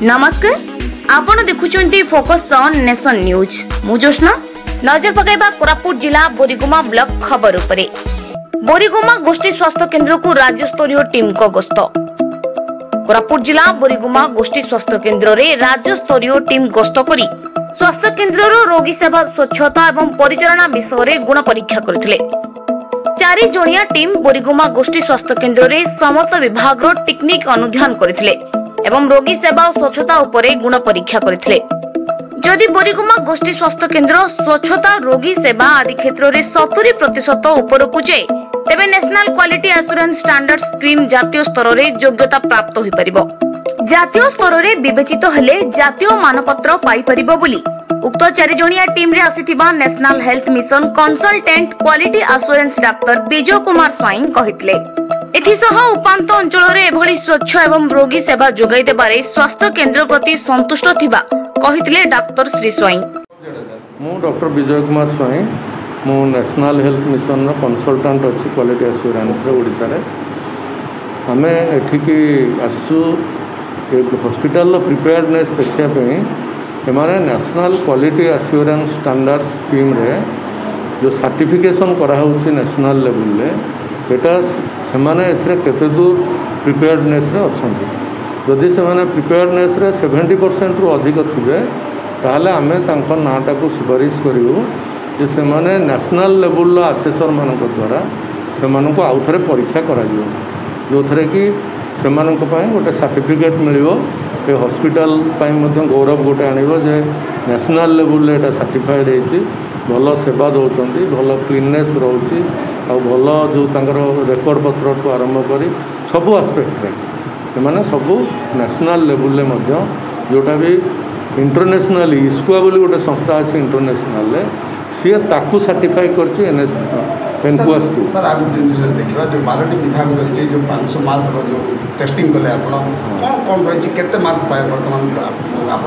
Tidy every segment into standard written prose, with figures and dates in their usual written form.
नमस्कार आपण देखुचंती focus on nation news मुजोष्ना नजर पकाइबा कोरापुट जिला बोरीगुमा ब्लॉक खबर उपरे। बोरीगुमा गोष्ठी स्वास्थ्य केंद्र को राज्य स्तरीय टीम को गस्त। कोरापुट जिला बोरीगुमा गोष्ठी स्वास्थ्य केंद्र रे राज्य स्तरीय टीम गस्त करी स्वास्थ्य केंद्र रो रोगी सेवा स्वच्छता एवं परिचालना विषय रे गुण परीक्षा करथिले। 4 जणिया टीम बोरीगुमा गोष्ठी स्वास्थ्य केंद्र रे समस्त विभाग रो टेक्निक अनुध्यान करथिले एवं रोगी सेवा और स्वच्छता उपरे गुण परीक्षा करथिले। जदि बोरीगुमा गोष्ठी स्वास्थ्य केंद्र स्वच्छता रोगी सेवा आदि क्षेत्र रे 70% ऊपर को जाए तेबे national quality assurance standard scheme जातीय स्तर रे योग्यता प्राप्त होई परिबो। जातीय स्तर रे विवेचित हेले जातीय मानपत्र पाई परिबो बोली उक्त 4 जणिया टीम रे आसीथिबा national health mission consultant quality assurance doctor Vijay Kumar Swain कहितले। एथिसह उपांत अंचल रे एभली स्वच्छ एवं रोगी सेवा जोगाई देबारे स्वास्थ्य केंद्र प्रति संतुष्ट थिबा कहितले डॉक्टर श्री स्वाई। मु डॉक्टर विजय कुमार स्वाई मु नेशनल हेल्थ मिशन रो कंसल्टेंट अछि क्वालिटी एश्योरेंस रे ओडिसा रे। हमें एठिकी आसु एक हॉस्पिटल प्रिपेयर्डनेस देखिया पे हमारे national quality assurance standard scheme रे जो सर्टिफिकेशन करा होछि नेशनल लेवल रे एटा सेमाने एथरे केते दूर प्रिपेयर्डनेस रे अछंती। जदि सेमाने प्रिपेयर्डनेस रे 70% रु अधिक थिबे ताले आमे तांको नाटा को सुपारिश करिवो जे सेमाने नेशनल लेवल रो असेसर मानक द्वारा सेमानको आउथरे परीक्षा करा जिवो जो थरे कि सेमानको पय गोटे सर्टिफिकेट मिलिवो ए हॉस्पिटल पय मध्य गौरव गोटे आनिवो जे नेशनल लेवल रे एटा सर्टिफाइड हेछि भल सेवा दौरान भल क्लीननेस रोचे आ भल जो रेकर्ड पत्र ठू आरंभ कर सबू आस्पेक्ट मैंने सबू नेशनल लेवल जोटा भी इंटरनेशनल इस्कुआ बोली गोटे संस्था अच्छी इंटरनेशनल सी ताकू सर्टिफाई कर एनकुआस को सर आगु देखा जो 12टी विभाग रही जो 500 मार्क जो टेस्टिंग कले कौन रही केते मार्क पाए बर्तमान आप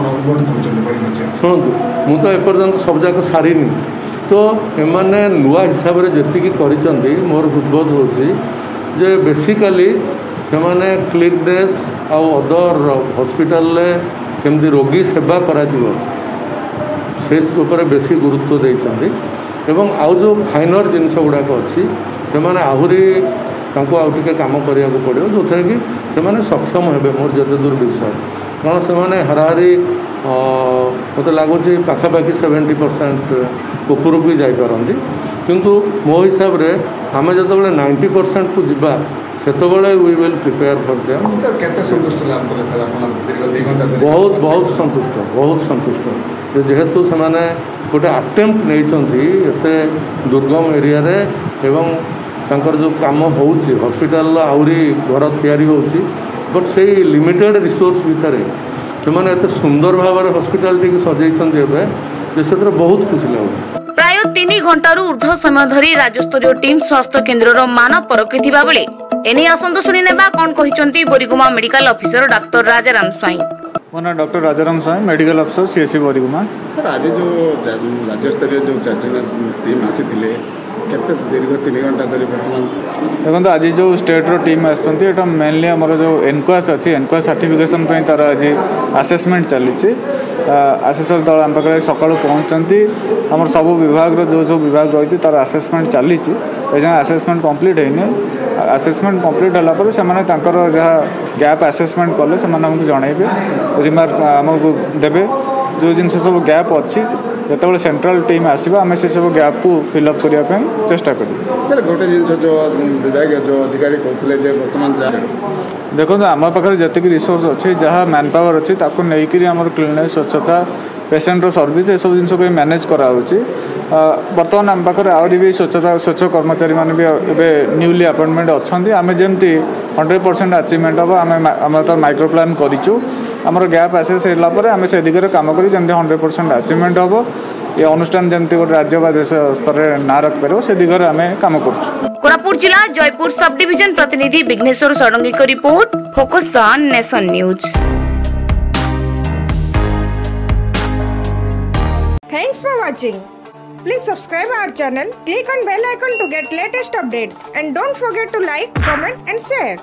शुणु मु तो एपर्यंत सब जाक सारी तो एमाने नुआ हिसाब से जी कर मोर उद्बोध हो बेसिकली से माने क्लीननेस आउ अदर हॉस्पिटल केमती रोगी सेवा करा से उपर बेसी गुरुत्व देइछन्ती एवं आउ जो फाइनर जिनस गुड़ाक अच्छी से माने आहुरी तांको आउ टिके काम करिया को पड़ियो जो थे कि से माने सक्षम हेबे मोर जते दूर विश्वास कारण से माने हराहारी मत लगुच पाखापाखि 70% ऊपर भी जापारती किंतु मो हिसाब रे आम जो 90% को जीवा सेतबले we will prepare for them. बहुत संतुष्ट जेहेतु से माने गोटे अटेम्प्ट नहीं एते दुर्गम एरिया रे एवं तांकर जो काम होउछि हॉस्पिटल आउरी घर तैयारी होउछि बट से लिमिटेड रिसोर्स भितर से माने एते सुंदर भाव में हॉस्पिटल टी सजाइछन्ती एबे जे सेतर बहुत खुशी लागुछि। प्राय 3 घंटारू ऊर्ध्व समय धरी राज्य स्तरीय टीम स्वास्थ्य केंद्र मान परखिथिबा बेले एने आसंत सुनि नेबा कोन कहिसंती Boriguma medical officer doctor Rajaram Swain. मोना doctor Rajaram Swain medical officer CSC Boriguma. Sir आज जो राज्य स्तरीय जो 4 टीम आसीथिले केते दीर्घ 3 घंटा धरी वर्तमान देखो आज जो स्टेट रो टीम आसछन्ती एटा मेनली हमर जो एनक्वास अछि एनक्वास सर्टिफिकेशन पई तार आज असेसमेंट चलीछि असेसर दल हम पाखे सकाळु पहुंचंती हमर सब विभाग रो जो विभाग रही तार असेसमेंट चलीछि एजा असेसमेंट कंप्लीट हेने असेसमेंट कंप्लीट होला पर से माने तांकर जहा गैप असेसमेंट कले से माने हमकु जणाइबे रिमार्क हमकु देबे जो जिन सब गैप अच्छी जो सेंट्रल टीम आसवा आम से सब गैप को फिलअप करने चेष्टा करें। सर गोटे जिन जो विभाग जो अधिकारी कहते बर्तमान देखो आम पाखे जी रिसोर्स अच्छे जहाँ मैन पावर अच्छी नहीं आम क्लीननेस स्वच्छता पेसेंटर सर्विस ये सब जिन मैनेज कराऊँगी बर्तमान आम पाखे आहरी भी स्वच्छ कर्मचारी मैंने भी एवं न्यूली अपॉइंटमेंट अच्छा आम जमी 100% अचिवमेंट हम आम तो माइक्रो प्लान करूँ आमर गैप आसेस होगा आम से दिगरे काम करी 100% अचिवमेंट हम ये अनुष्ठान जमती गोटे राज्य बा देश स्तर में ना रख पार से दिगरे आम काम कर। कोरापुट जिला जयपुर सब डिविजन प्रतिनिधि विघ्नेश्वर षडंगी को report focus on nation news. Thanks for watching. Please subscribe our channel, click on bell icon to get latest updates and don't forget to like, comment and share.